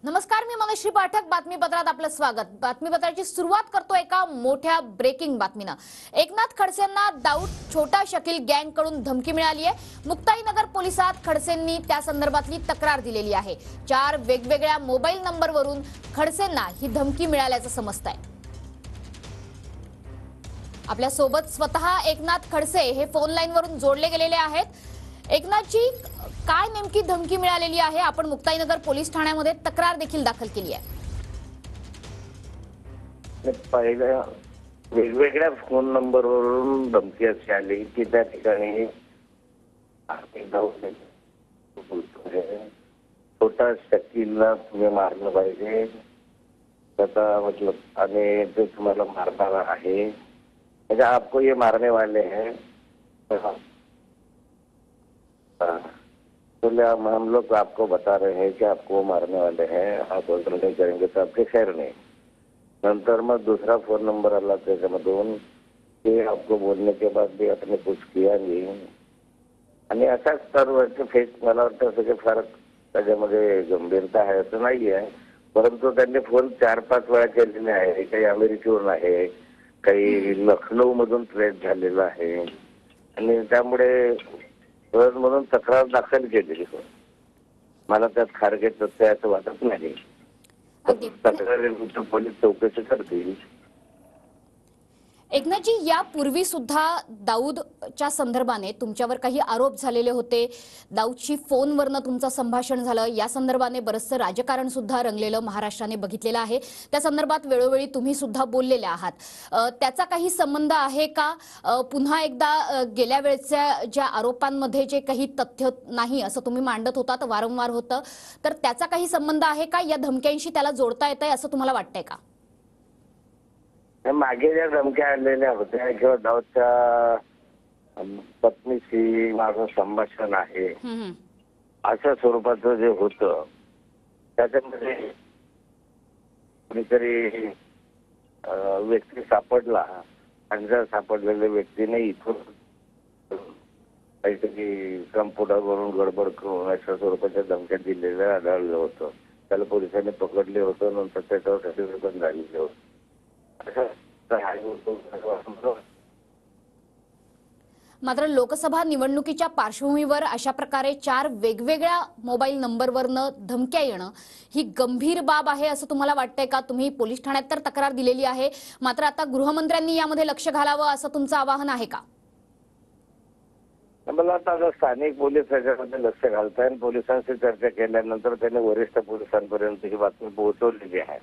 नमस्कार, मी मंगेश्री पाठक. बातमीपत्रात आपलं स्वागत. बातमीपत्राची सुरुवात करतो एका मोठ्या ब्रेकिंग बातमीनं. एकनाथ खडसेंना दाऊद छोटा शकील गँग कडून धमकी मिळाली आहे. मुक्ताईनगर पोलिसात खडसेंनी त्या संदर्भातली तक्रार दिलेली आहे. 4 वेगवेगळ्या मोबाईल नंबरवरून खडसेंना ही धमकी मिळाल्याचं समजतंय. आपल्या सोबत स्वतः एकनाथ खडसे हे फोन लाईनवरून जोडले गेलेले आहेत. एकनाथजी, काय नेमकी धमकी मिळालेली आहे? आपण मुक्ताईनगर पोलीस ठाण्यामध्ये तक्रार देखील दाखल केली आहे. पहिल्या वेगवेगळ्या फोन नंबरवरून धमकी अशी आली की त्या ठिकाणी छोटा शकीलला तुम्ही मारलं पाहिजे, त्याचा मतलब आणि ते तुम्हाला मारणार आहे, म्हणजे आपको ये मारने वाले हैं. तो हम लोग आपको बता रहे हैं कि आपको मारने वाले हैं, आप कंट्रोल नहीं करेंगे तो आपके खैर नहीं. नंतर मग दूसरा फोन नंबर आला त्याच्यामधून की आपको बोलने के बाद भी आपने कुछ किया नहीं. आणि असाच सर्वचे फेक, मला वाटतं सगळे फार त्याच्यामध्ये गंभीरता आहे असं नाही आहे. परंतु त्यांनी फोन 4-5 वेळा केलेले आहे. काही अमेरिकेवरून आहे, काही लखनौ मधून ट्रेस झालेला आहे आणि त्यामुळे म्हणून तक्रार दाखल केलेली. मला त्यात खारगे तथ्य असं वाटत नाही. तक्रारीनुसार पोलीस चौकशी करतील. एकनाथजी, यापूर्वी सुद्धा दाऊदच्या संदर्भाने तुमच्यावर काही आरोप झालेले होते. दाऊदशी फोनवरनं तुमचं संभाषण झालं. या संदर्भाने बरंचसं राजकारण सुद्धा रंगलेलं महाराष्ट्राने बघितलेलं आहे. त्या संदर्भात वेळोवेळी तुम्ही सुद्धा बोललेले आहात. त्याचा काही संबंध आहे का? पुन्हा एकदा गेल्या वेळेच्या ज्या आरोपांमध्ये जे काही तथ्य नाही असं तुम्ही मांडत होता, तर वारंवार होतं, तर त्याचा काही संबंध आहे का? या धमक्यांशी त्याला जोडता येतंय असं तुम्हाला वाटतंय का? मागे ज्या धमक्या आलेल्या होत्या किंवा दाऊदच्या पत्नीशी माझं संभाषण आहे अशा स्वरूपाचं जे होतं, त्याच्यामध्ये कोणीतरी व्यक्ती सापडला आणि त्या सापडलेल्या व्यक्तीने इथून काहीतरी कम्प्युटरवरून गडबड करून अशा स्वरूपाच्या धमक्या दिलेल्या आढळलं होतं. त्याला पोलिसांनी पकडले होतं. नंतर त्याच्यावर सर्टिफिकेट पण झालेले होते. मात्र लोकसभा निवडणुकीच्या पार्श्वभूमीवर अशा प्रकारे 4 वेगवेगळ्या मोबाईल नंबरवरनं धमक्या येणं ही गंभीर बाब आहे असं तुम्हाला वाटतंय का? तुम्ही पोलीस ठाण्यात तर तक्रार दिलेली आहे, मात्र आता गृहमंत्र्यांनी यामध्ये लक्ष घालावं असं तुमचं आवाहन आहे का? मला आता स्थानिक पोलीस याच्यामध्ये लक्ष घालताय. पोलिसांशी चर्चा केल्यानंतर त्यांनी वरिष्ठ पोलिसांपर्यंत ही बातमी पोहोचवलेली आहे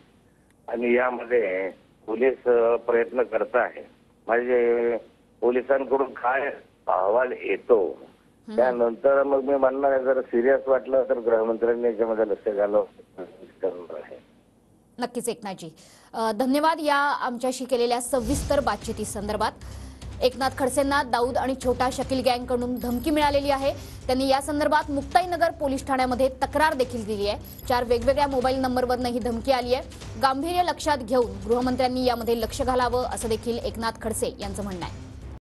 आणि यामध्ये पोलीस प्रयत्न करत आहे. म्हणजे पोलिसांकडून काय अहवाल येतो त्यानंतर मग मी म्हणणार आहे, जर सिरियस वाटलं तर गृहमंत्र्यांनी याच्यामध्ये लक्ष घालावं आहे. नक्कीच एकनाथजी, धन्यवाद या आमच्याशी केलेल्या सविस्तर बातचिती संदर्भात. एकनाथ खडसेंना दाऊद आणि छोटा शकील गँगकडून धमकी मिळालेली आहे. त्यांनी या संदर्भात मुक्ताईनगर पोलीस ठाण्यामध्ये तक्रार देखील दिली आहे. 4 वेगवेगळ्या मोबाईल नंबरवरनं ही धमकी आली आहे. गांभीर्य लक्षात घेऊन गृहमंत्र्यांनी यामध्ये लक्ष घालावं असं देखील एकनाथ खडसे यांचं म्हणणं आहे.